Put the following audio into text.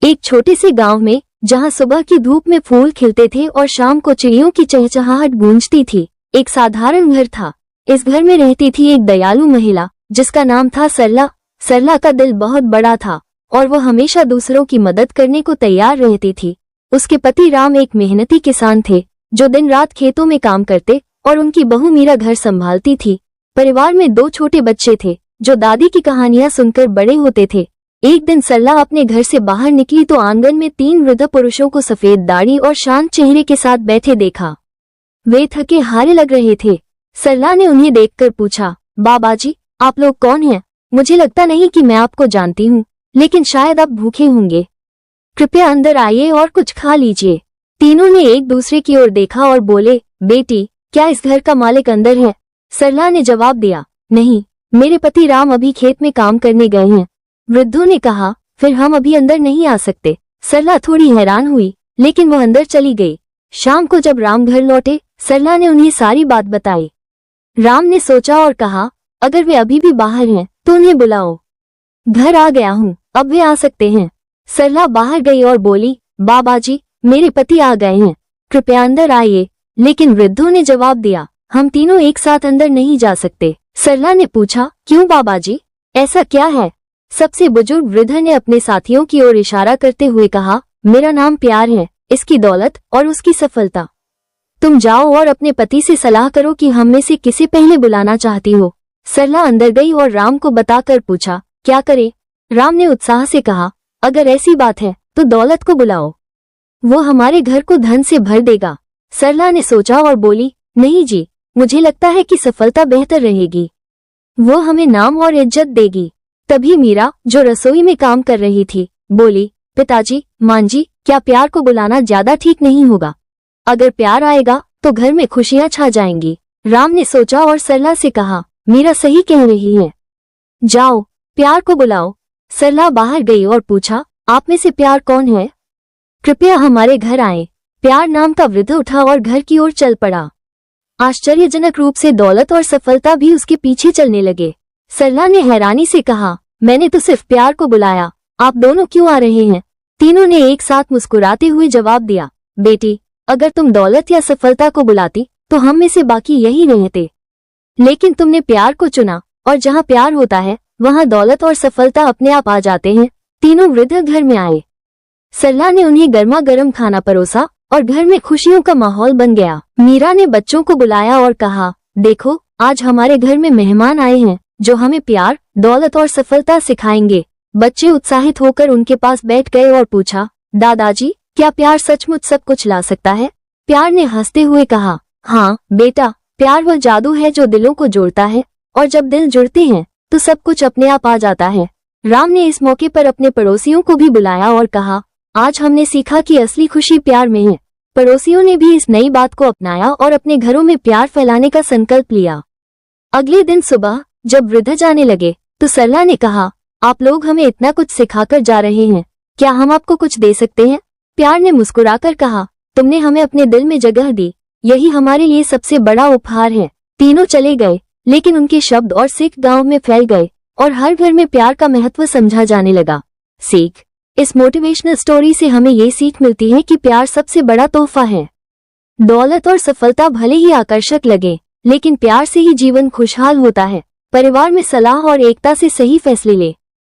एक छोटे से गांव में, जहां सुबह की धूप में फूल खिलते थे और शाम को चिड़ियों की चहचहाहट गूंजती थी, एक साधारण घर था। इस घर में रहती थी एक दयालु महिला, जिसका नाम था सरला। सरला का दिल बहुत बड़ा था और वो हमेशा दूसरों की मदद करने को तैयार रहती थी। उसके पति राम एक मेहनती किसान थे, जो दिन रात खेतों में काम करते और उनकी बहू मीरा घर संभालती थी। परिवार में 2 छोटे बच्चे थे, जो दादी की कहानियां सुनकर बड़े होते थे। एक दिन सरला अपने घर से बाहर निकली तो आंगन में 3 वृद्ध पुरुषों को सफेद दाढ़ी और शांत चेहरे के साथ बैठे देखा। वे थके हारे लग रहे थे। सरला ने उन्हें देखकर पूछा, बाबाजी, आप लोग कौन हैं? मुझे लगता नहीं कि मैं आपको जानती हूँ, लेकिन शायद आप भूखे होंगे। कृपया अंदर आइए और कुछ खा लीजिए। तीनों ने एक दूसरे की ओर देखा और बोले, बेटी, क्या इस घर का मालिक अंदर है? सरला ने जवाब दिया, नहीं, मेरे पति राम अभी खेत में काम करने गए हैं। वृद्धों ने कहा, फिर हम अभी अंदर नहीं आ सकते। सरला थोड़ी हैरान हुई, लेकिन वह अंदर चली गई। शाम को जब राम घर लौटे, सरला ने उन्हें सारी बात बताई। राम ने सोचा और कहा, अगर वे अभी भी बाहर हैं तो उन्हें बुलाओ। घर आ गया हूँ, अब वे आ सकते हैं। सरला बाहर गई और बोली, बाबाजी, मेरे पति आ गए हैं, कृपया अंदर आइए। लेकिन वृद्धों ने जवाब दिया, हम तीनों एक साथ अंदर नहीं जा सकते। सरला ने पूछा, क्यों बाबाजी, ऐसा क्या है? सबसे बुजुर्ग वृद्ध ने अपने साथियों की ओर इशारा करते हुए कहा, मेरा नाम प्यार है, इसकी दौलत और उसकी सफलता। तुम जाओ और अपने पति से सलाह करो कि हम में से किसे पहले बुलाना चाहती हो। सरला अंदर गई और राम को बताकर पूछा, क्या करे? राम ने उत्साह से कहा, अगर ऐसी बात है तो दौलत को बुलाओ, वो हमारे घर को धन से भर देगा। सरला ने सोचा और बोली, नहीं जी, मुझे लगता है कि सफलता बेहतर रहेगी, वो हमें नाम और इज्जत देगी। तभी मीरा, जो रसोई में काम कर रही थी, बोली, पिताजी, मां जी, क्या प्यार को बुलाना ज्यादा ठीक नहीं होगा? अगर प्यार आएगा तो घर में खुशियां छा जाएंगी। राम ने सोचा और सरला से कहा, मीरा सही कह रही है, जाओ प्यार को बुलाओ। सरला बाहर गई और पूछा, आप में से प्यार कौन है? कृपया हमारे घर आए। प्यार नाम का वृद्ध उठा और घर की ओर चल पड़ा। आश्चर्यजनक रूप से दौलत और सफलता भी उसके पीछे चलने लगे। सरला ने हैरानी से कहा, मैंने तो सिर्फ प्यार को बुलाया, आप दोनों क्यों आ रहे हैं? तीनों ने एक साथ मुस्कुराते हुए जवाब दिया, बेटी, अगर तुम दौलत या सफलता को बुलाती तो हम में से बाकी यही रहते, लेकिन तुमने प्यार को चुना, और जहाँ प्यार होता है वहाँ दौलत और सफलता अपने आप आ जाते हैं। तीनों वृद्ध घर में आए। सरला ने उन्हें गर्मा गर्म खाना परोसा और घर में खुशियों का माहौल बन गया। मीरा ने बच्चों को बुलाया और कहा, देखो, आज हमारे घर में मेहमान आए हैं जो हमें प्यार, दौलत और सफलता सिखाएंगे। बच्चे उत्साहित होकर उनके पास बैठ गए और पूछा, दादाजी, क्या प्यार सचमुच सब कुछ ला सकता है? प्यार ने हंसते हुए कहा, हाँ बेटा, प्यार वह जादू है जो दिलों को जोड़ता है, और जब दिल जुड़ते हैं तो सब कुछ अपने आप आ जाता है। राम ने इस मौके पर अपने पड़ोसियों को भी बुलाया और कहा, आज हमने सीखा कि असली खुशी प्यार में है। पड़ोसियों ने भी इस नई बात को अपनाया और अपने घरों में प्यार फैलाने का संकल्प लिया। अगले दिन सुबह जब वृद्ध जाने लगे तो सरला ने कहा, आप लोग हमें इतना कुछ सिखाकर जा रहे हैं, क्या हम आपको कुछ दे सकते हैं? प्यार ने मुस्कुराकर कहा, तुमने हमें अपने दिल में जगह दी, यही हमारे लिए सबसे बड़ा उपहार है। तीनों चले गए, लेकिन उनके शब्द और सीख गांव में फैल गए और हर घर में प्यार का महत्व समझा जाने लगा। सीख, इस मोटिवेशनल स्टोरी से हमें ये सीख मिलती है कि प्यार सबसे बड़ा तोहफा है। दौलत और सफलता भले ही आकर्षक लगे, लेकिन प्यार से ही जीवन खुशहाल होता है। परिवार में सलाह और एकता से सही फैसले ले।